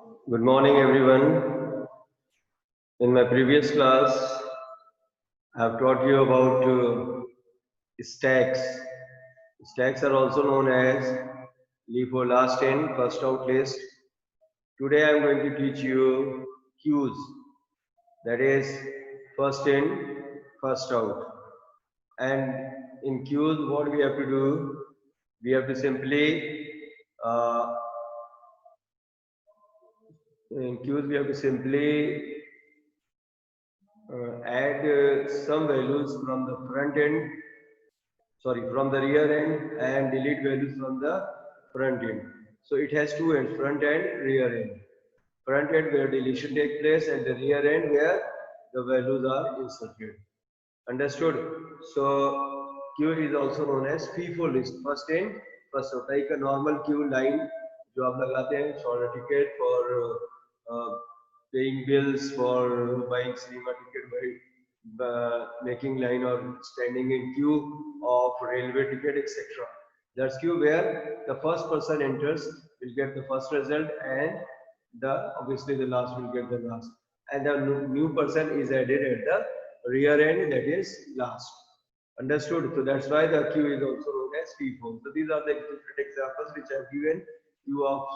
Good morning, everyone. In my previous class, I have taught you about stacks. Stacks are also known as LIFO, last in, first out list. Today, I am going to teach you queues. That is, first in, first out. And in queues, what we have to do? We have to simply uh, in queues we have to simply add some values from the from the rear end, and delete values from the front end. So it has two ends, front and rear end. Front end where deletion takes place, and the rear end where the values are inserted. Understood? So queue is also known as FIFO list, first in, first out. Like a normal queue line जो आप लगाते हैं for a ticket, for paying bills, for buying cinema ticket, by making line or standing in queue of railway ticket, etc. That's queue where the first person enters will get the first result, and the obviously the last will get the last, and the new person is added at the rear end, that is last. Understood? So that's why the queue is also known as FIFO. So these are the different examples which I've given. Queue of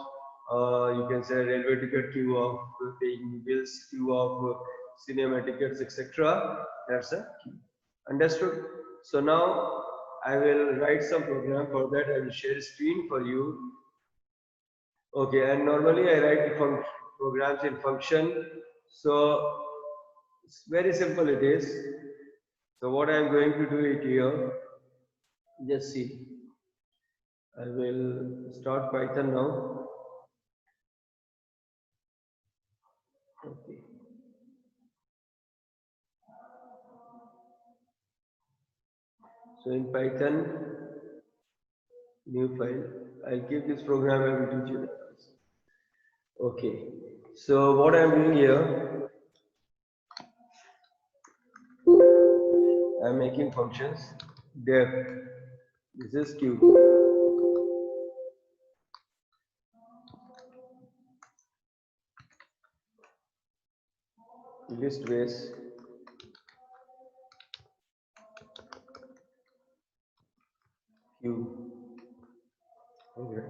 you can say railway ticket, queue of paying bills, queue of cinema tickets, etc. That's a queue. Understood? So now I will write some program. For that I will share screen for you. Okay, and normally I write programs in function. So it's very simple it is. So what I am going to do it here, just see. I will start Python now. Okay. So in Python, new file, I'll keep this program, I will teach you. Okay. So what I am doing here, I am making functions. Def. This is queue. List base. Queue. Okay.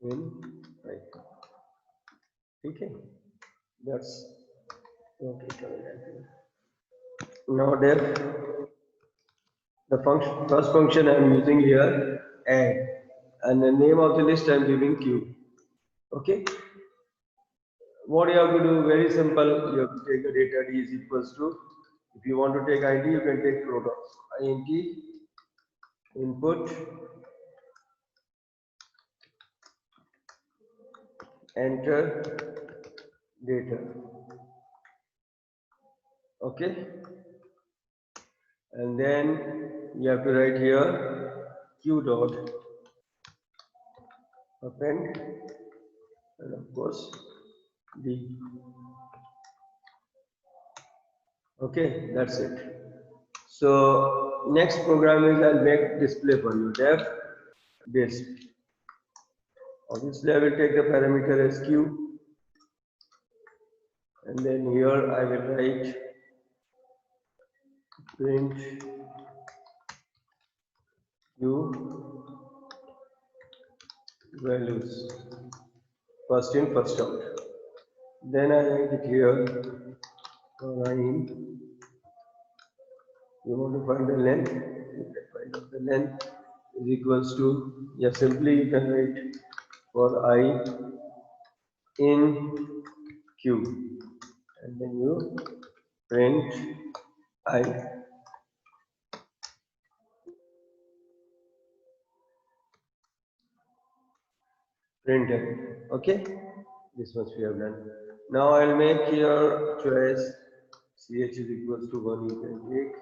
In Python. Okay. That's okay. Now def. The function, first function I am using here, add, and the name of the list I am giving queue. Okay. What you have to do, very simple. You have to take the data d is equals to, if you want to take int, you can take protos. Int input enter data. Okay. And then you have to write here q dot append, and of course d. Okay, that's it. So next program is I'll make display for you. Def disp. Obviously I will take the parameter as q, and then here I will write print q values, first in, first out. Then I write it here for in. You want to find the length, you can find out the length is equals to, simply you can write for I in q, and then you print I. Print it. Okay, this much we have done. Now I'll make your choice ch is equals to 1, you can take,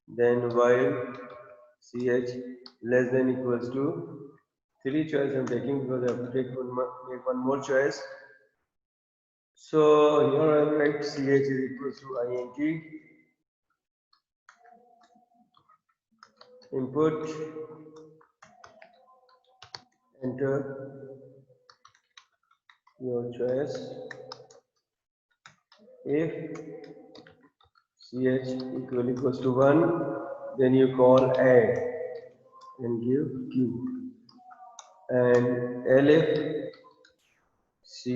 then while ch less than equals to 3 choice I'm taking, because I have to take make one more choice. So here I'll write ch is equals to int input enter your choice. If ch equals to 1, then you call add and give q. And elif ch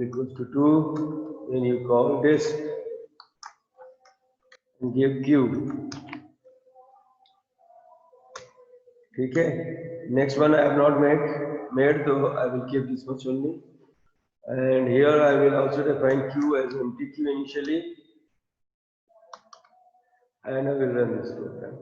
equals to 2, then you call this and give q. ठीक है. Next one I have not made, so I will keep this much only. And here I will also define q as empty q initially, and I will run this program.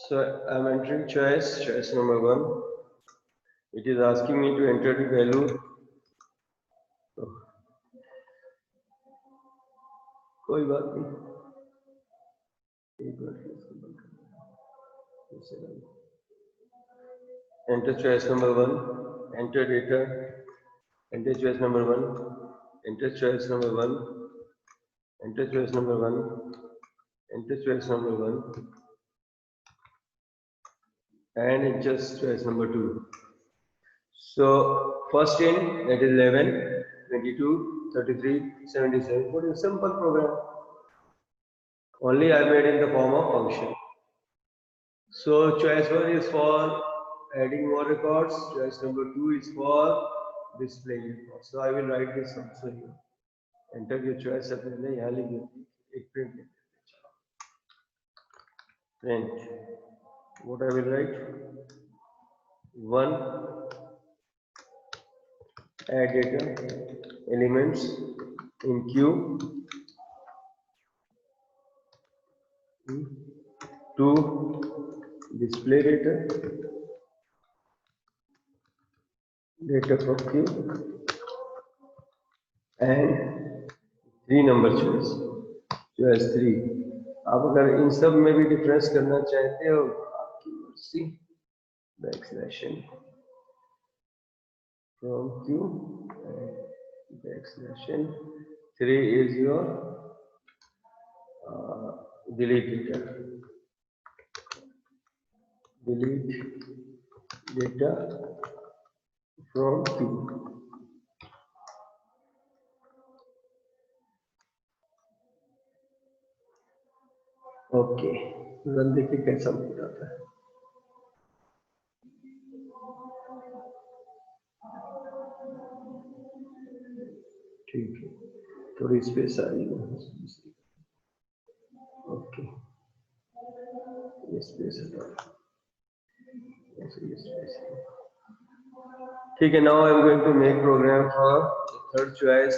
So I'm entering choice number 1. It is asking me to enter the value. So, कोई बात नहीं. Enter choice number 1. Enter data. Enter choice number 1. Enter choice number 1. Enter choice number 1. Enter choice number 1. And enter choice number 2. So first in, that is 11, 22, 33, 77. What is a simple program? Only I made in the form of function. So choice 1 is for adding more records. Choice number 2 is for displaying records. So I will write this also here. Enter your choice. यहाँ लिख देते एक print लिख देते. Print. What I will write? 1. Add data elements in queue. 2. Display data from queue. And 3 number choice 3. आप अगर इन सब में भी डिफरेंस करना चाहते हो आपकी मर्जी. Backslash from queue and backslash 3 is your delete data. Delete data from queue. Okay, run देखिए कैसा हो जाता है. ठीक है, थोड़ी स्पेस आ रही है. ओके, ये स्पेस है. ठीक है. Now I am going to make program for the third choice,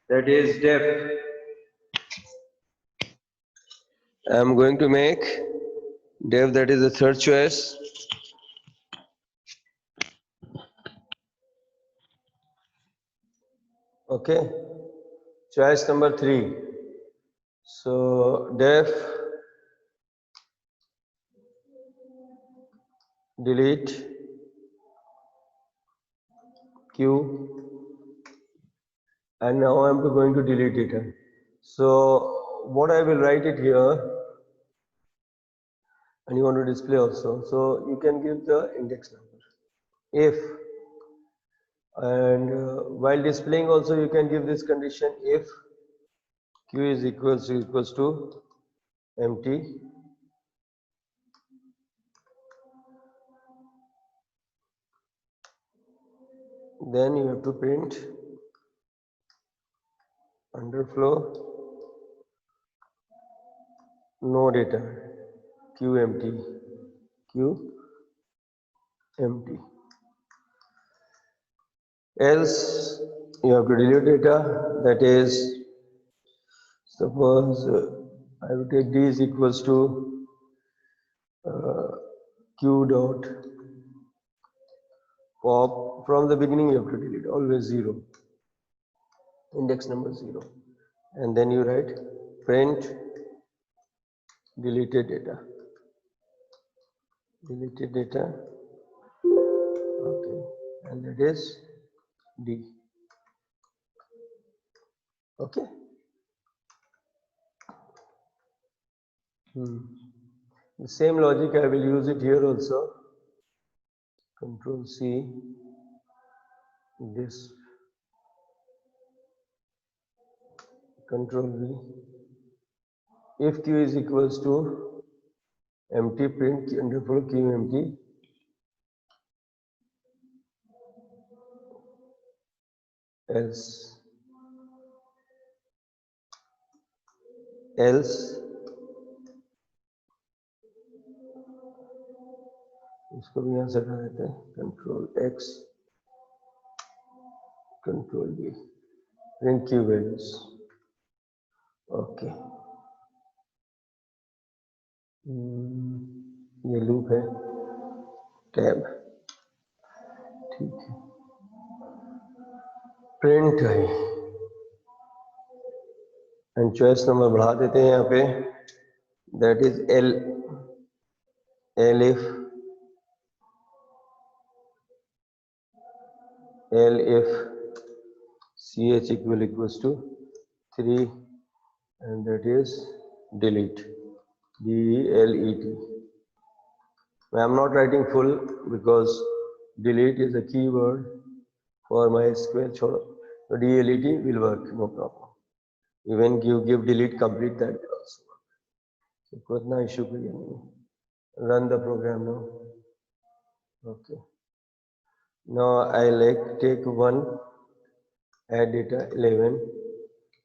that is def. I am going to make def, that is the third choice. Okay, choice number 3. So def delete queue, and now I am going to delete data. So what I will write it here, and you want to display also, so you can give the index number if, and while displaying also you can give this condition if q is equals to empty, then you have to print underflow no data, q empty. Else you have to delete data, that is, suppose I will take d is equals to q dot pop. From the beginning you have to delete always 0, index number 0, and then you write print deleted data. Okay, and that is d. Okay. The same logic I will use it here also. Control C, this, Control V. If Q is equals to empty, print underflow Q empty. Else इसको भी यहाँ से हटा देते हैं, Control X, Control V, print Q values. Okay, ये loop है, tab, ठीक है, प्रिंट है एंड चॉइस नंबर बढ़ा देते हैं यहाँ पे, that is L if ch equals to 3 and that is delete, delete. I am not writing full because delete is a keyword for MySQL. So delete will work, no problem. Even you give delete complete, that will also work. So kotna issue nahi hai. Run the program now. Okay. Now I take one, add data 11,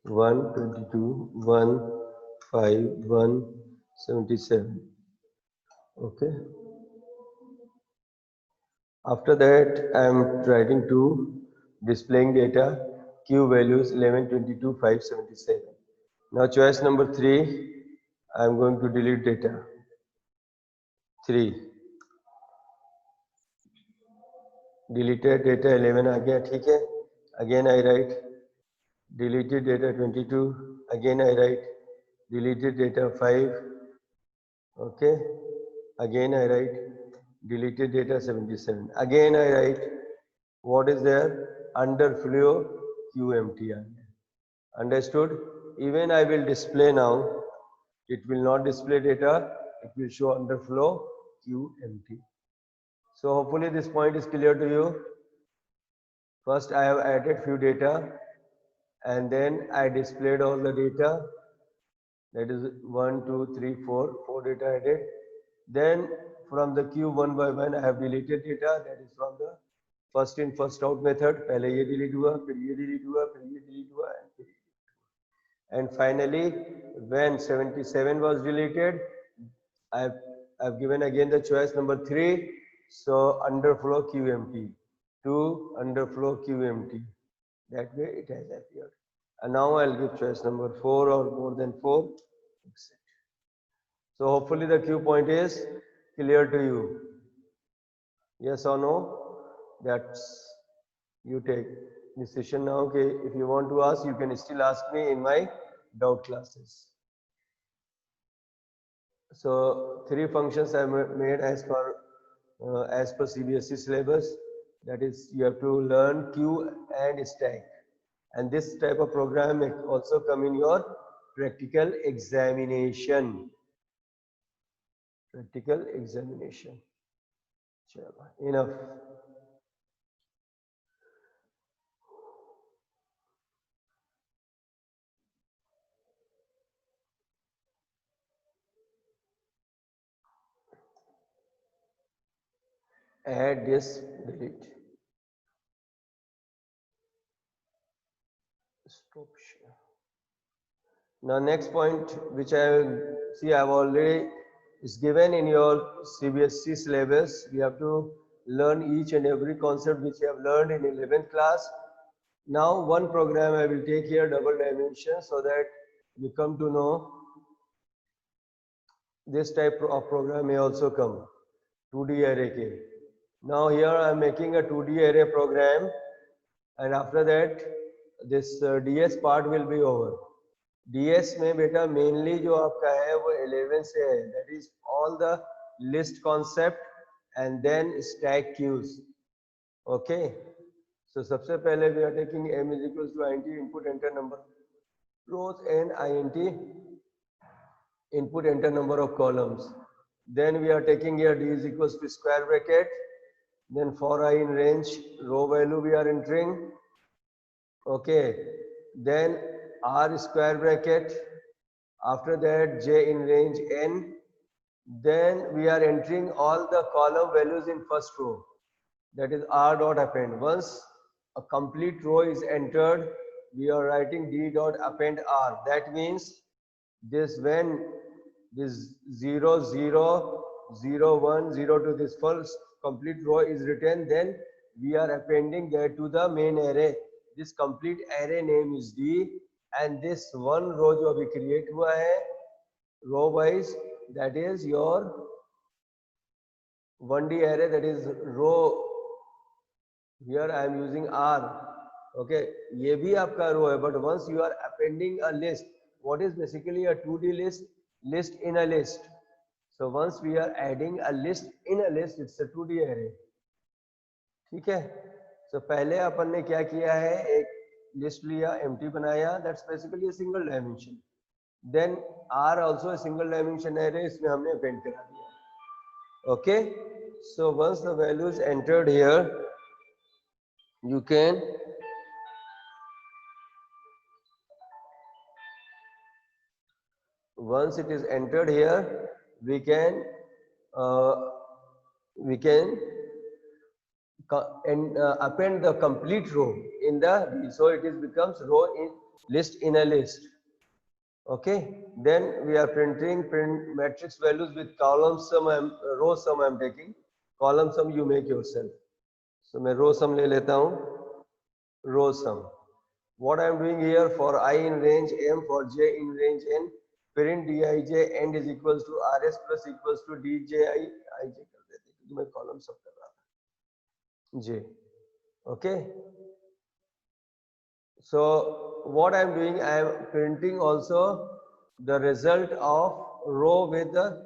1, 22, 1, 5, 1, 77. Okay. After that, I am writing to displaying data Q values 11, 22, 5, 77. Now choice number 3, I am going to delete data 3. Deleted data 11 आ गया, ठीक है. Again I write deleted data 22. Again I write deleted data 5. Okay. Again I write deleted data 77. Again I write what is there, underflow QMT. Understood? Even I will display now, it will not display data, it will show underflow QMT. So hopefully this point is clear to you. First I have added few data and then I displayed all the data. That is 1, 2, 3, 4, 4 data added. Then from the queue one by one I have deleted data, that is from the first in first out method. पहले ये delete हुआ, फिर ये delete हुआ, फिर ये delete हुआ, and finally when 77 was deleted, I've given again the choice number 3. So underflow QMT, to underflow QMT. That way it has appeared. And now I'll give choice number 4 or more than 4. So hopefully the Q point is clear to you. Yes or no? That's you take decision now. Okay, if you want to ask, you can still ask me in my doubt classes. So 3 functions I made as per CBSE syllabus. That is, you have to learn queue and stack. And this type of program may also come in your practical examination. Practical examination. Enough. Add this, delete. Stop share. Now next point which I see I have already is given in your CBSE syllabus. We have to learn each and every concept which you have learned in 11th class. Now one program I will take here, double dimension, so that you come to know this type of program may also come, 2D array K. Now here I am making a 2D array program, and after that this DS part will be over. DS में बेटा mainly जो आपका है वो 11 से है, that is all the list concept and then stack queues. Okay. So सबसे पहले we are taking m is equals to int input enter number. rows and int input enter number of columns. Then we are taking here d is equals to square bracket. Then for I in range row value we are entering. Okay. Then r square bracket. After that j in range n. Then we are entering all the column values in first row. That is r dot append. Once a complete row is entered, we are writing d dot append r. That means this when this 0 0 0 1 0 to this first complete row is written, then we are appending that to the main array. This complete array name is d, and this one row जो अभी create हुआ है row wise, that is your 1D array, that is row. Here I am using R. Okay, ये भी आपका row है, but once you are appending a list, what is basically a 2D list? List in a list. So once we are adding a list in a list, it's a 2D array. ठीक है? So पहले अपन ने क्या किया है, एक list लिया, empty बनाया, that's basically a single dimension. Then R also a single dimension array, इसमें हमने append करा दिया. Okay, so once the value is entered here, you can once it is entered here, we can append the complete row in the, so it is becomes row in list in a list. Okay, then we are print matrix values with column sum and row sum. I am taking column sum, you make yourself. So मैं row sum ले लेता हूँ, row sum. What I am doing here, for I in range m, for j in range n, print dij end is equals to rs plus equals to dji ij कर देते क्योंकि मैं column sum कर रहा था j. Okay. So what I am doing, I am printing also the result of row with the,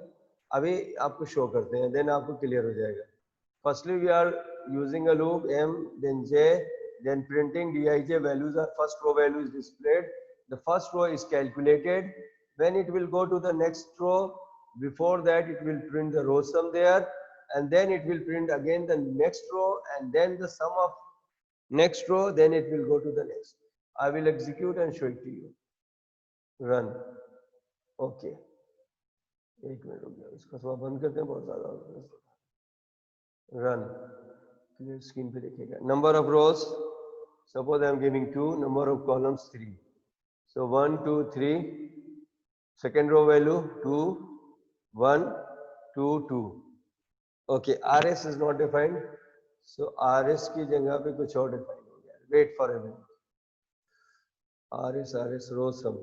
अभी आपको show करते हैं, then आपको clear हो जाएगा. Firstly, we are using a loop m, then j, then printing dij values are first row value is displayed. The first row is calculated. When it will go to the next row, before that it will print the row sum there, and then it will print again the next row, and then the sum of next row, then it will go to the next. I will execute and show it to you. Run. Okay. एक minute रुक जाओ, इसका थोड़ा बंद करते हैं, बहुत ज़्यादा run. Clear screen पे देखिएगा. Number of rows, suppose I am giving 2, number of columns 3. So 1 2 3. Second row value 2 1 2 2. Okay, RS is not defined, so RS की जगह पे कुछ और define हो गया. Wait for a minute. RS row sum.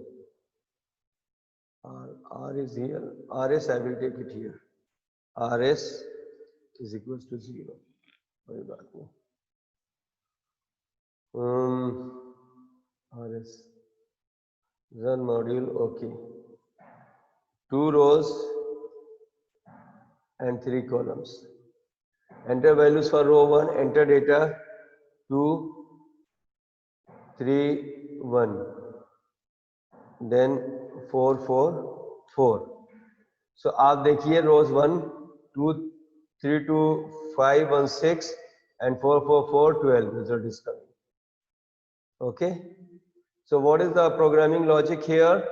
R is here. RS I will take it here. RS is equals to 0. कोई बात नहीं. RS run module. Okay. 2 rows and 3 columns. Enter values for row 1. Enter data 2 3 1. Then 4 4 4. So आप देखिए rows 1 2 3 2 5 1 6 and 4 4 4 12. Result is coming. Okay. So what is the programming logic here?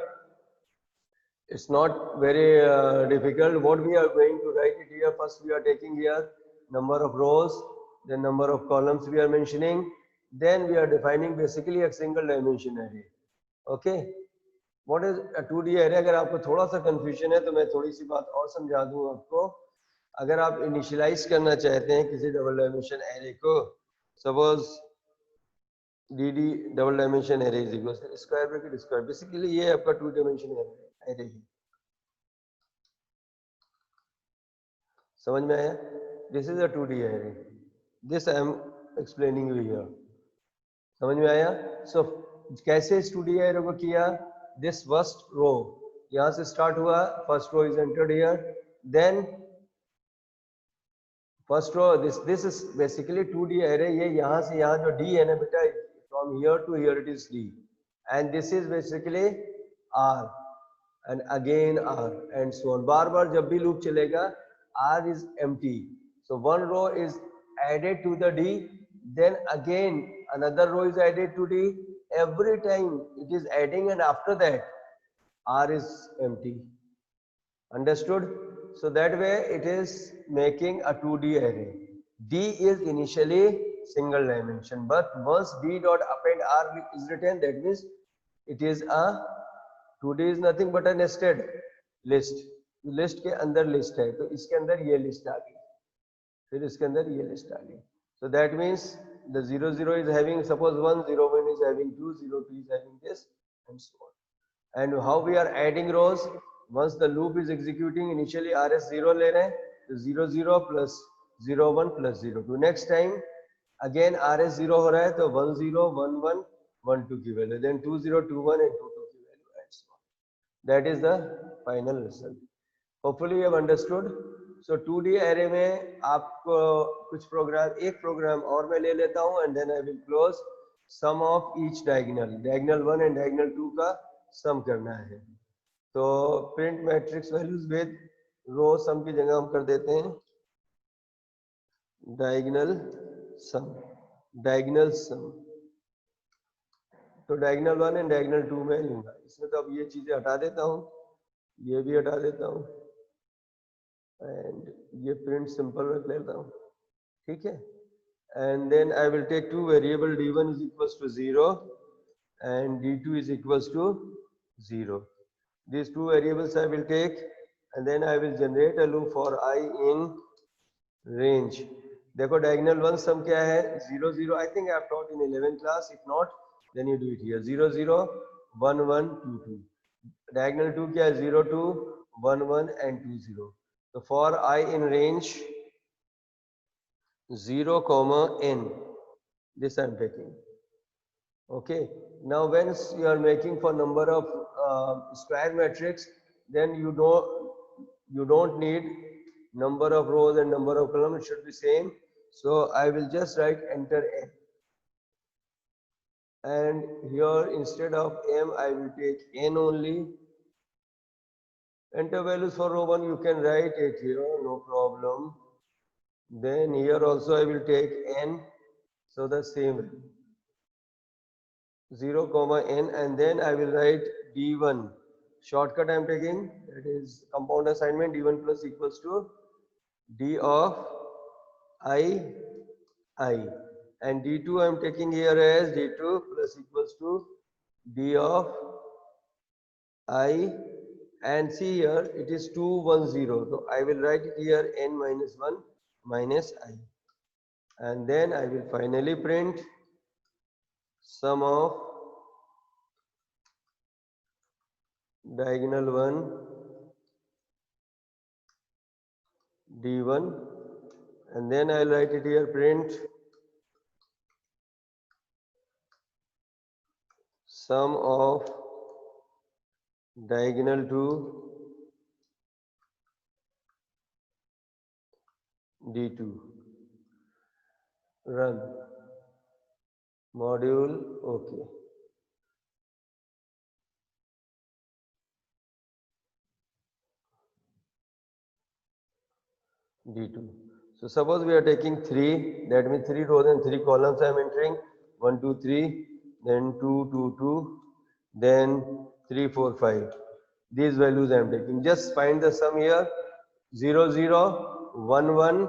It's not very difficult. What we are going to write it here, first we are taking here number of rows, the number of columns we are mentioning, then we are defining basically a single dimension array. Okay. What is a 2D array? अगर आपको थोड़ा सा confusion है तो मैं थोड़ी सी बात और समझा दूं आपको. अगर आप initialize करना चाहते हैं किसी double dimension array को, suppose dd double dimension array is equals to square bracket square, basically ये आपका 2 dimension array है. समझ में आया? This is a 2D array. This I am explaining you here. समझ में आया? So कैसे इस 2D array को किया? This first row यहाँ से start हुआ, first row is entered here, then first row, this is basically 2D array. ये यहाँ से यहाँ जो D है ना बेटा, from here to here it is D. and this is basically R and again R and so on. बार बार जब भी loop चलेगा R is empty. So one row is added to the D, then again another row is added to D. Every time it is adding and after that R is empty. Understood? So that way it is making a 2D array. D is initially single dimension, but once D dot append R is written, that means it is a 2D is nothing but a nested list. List के अंदर list है तो इसके अंदर ये list आ गई, फिर इसके अंदर ये लिस्ट आ गई. So that means the 0 0 is having suppose 1 0 1 is having 2 0 2 is having this and so on. And how we are adding rows? Once the loop is executing, initially RS 0 ले रहे हैं तो 0 0 plus 0 1 plus 0 2. Next time again RS 0 हो रहा है तो 1 0 1 1 1 2 की value, then 2 0 2 1 and 2 2 की value and so on. That is the final result. Hopefully you have understood. So 2D array में आपको कुछ प्रोग्राम, एक प्रोग्राम और मैं ले लेता हूँ and then I will close sum of each diagonal. Diagonal 1 and diagonal 2 का sum करना है. तो print matrix values with row sum की जगह हम कर देते हैं diagonal sum. Diagonal sum. तो diagonal 1 and diagonal 2 में लूँगा. इसमें तो अब ये चीजें हटा देता हूँ, ये भी हटा देता हूँ and ये print simple रख लेता हूँ, ठीक है. And then I will take two variable d1 is equals to 0 and d2 is equals to 0. These two variables I will take and then I will generate a loop for I in range. देखो diagonal 1 sum क्या है 0 0. I think I have taught in 11th class. If not, then you do it here. 0 0 1 1 2 2. Diagonal 2 क्या है 0 2 1 1 and 2 0. So for I in range 0 comma n, this I am taking. Okay. Now when you are making for number of square matrix, then you don't need number of rows and number of columns. It should be same. So I will just write enter n. And here instead of m I will take n only. Enter values for row 1 you can write it here, no problem. Then here also I will take n, so the same 0 comma n, and then I will write d1. Shortcut I am taking, that is compound assignment, d1 plus equals to d of I, and d2 I am taking here as d2 plus equals to d of I. And see here it is 2 1 0, so I will write it here n minus 1 minus I, and then I will finally print sum of diagonal 1 d1, and then I will write it here print sum of diagonal 2 d2. Run module. Okay. d2. So suppose we are taking 3, that means 3 rows and 3 columns I am entering, 1 2 3, then 2 2 2, then 3 4 5. These values I am taking. Just find the sum here, 0 0 1 1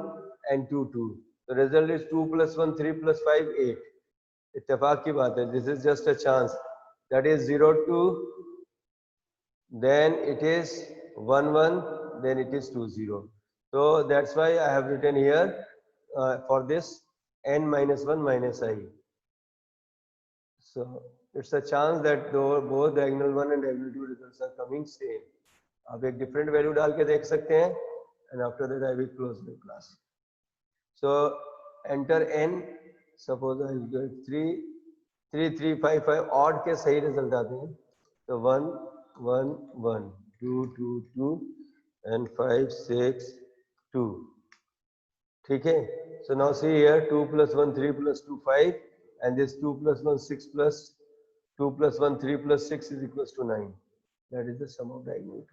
and 2 2. The result is 2 plus 1 3 plus 5 8. इत्तेफाक की बात है, this is just a chance. That is 0 2, then it is 1 1, then it is 2 0. So that's why I have written here for this n minus 1 minus I. So it's a chance that both diagonal 1 and diagonal 2 results are coming same. आप एक different value डाल के देख सकते हैं, and after that I will close the class. So enter n. Suppose I will get 3 3 3 5 5 odd के सही result आते हैं. So 1 1 1 2 2 2 and 5 6 2. ठीक है. So now see here 2 plus 1 3 plus 2 5 and this 2 plus 1 6 plus 2 plus 1, 3 plus 6 is equals to 9. That is the sum of diagonal.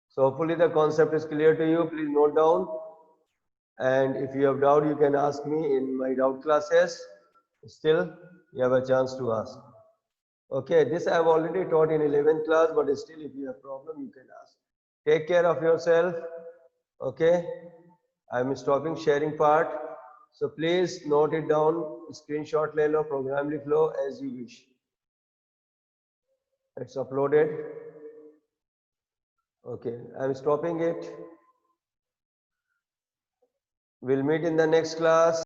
So hopefully the concept is clear to you. Please note down. And if you have doubt, you can ask me in my doubt classes. Still, you have a chance to ask. Okay, this I have already taught in 11th class, but still if you have problem, you can ask. Take care of yourself. Okay, I am stopping sharing part. So please note it down, screenshot le lo, program likh lo as you wish. It's uploaded. Okay, I'm stopping it. We'll meet in the next class.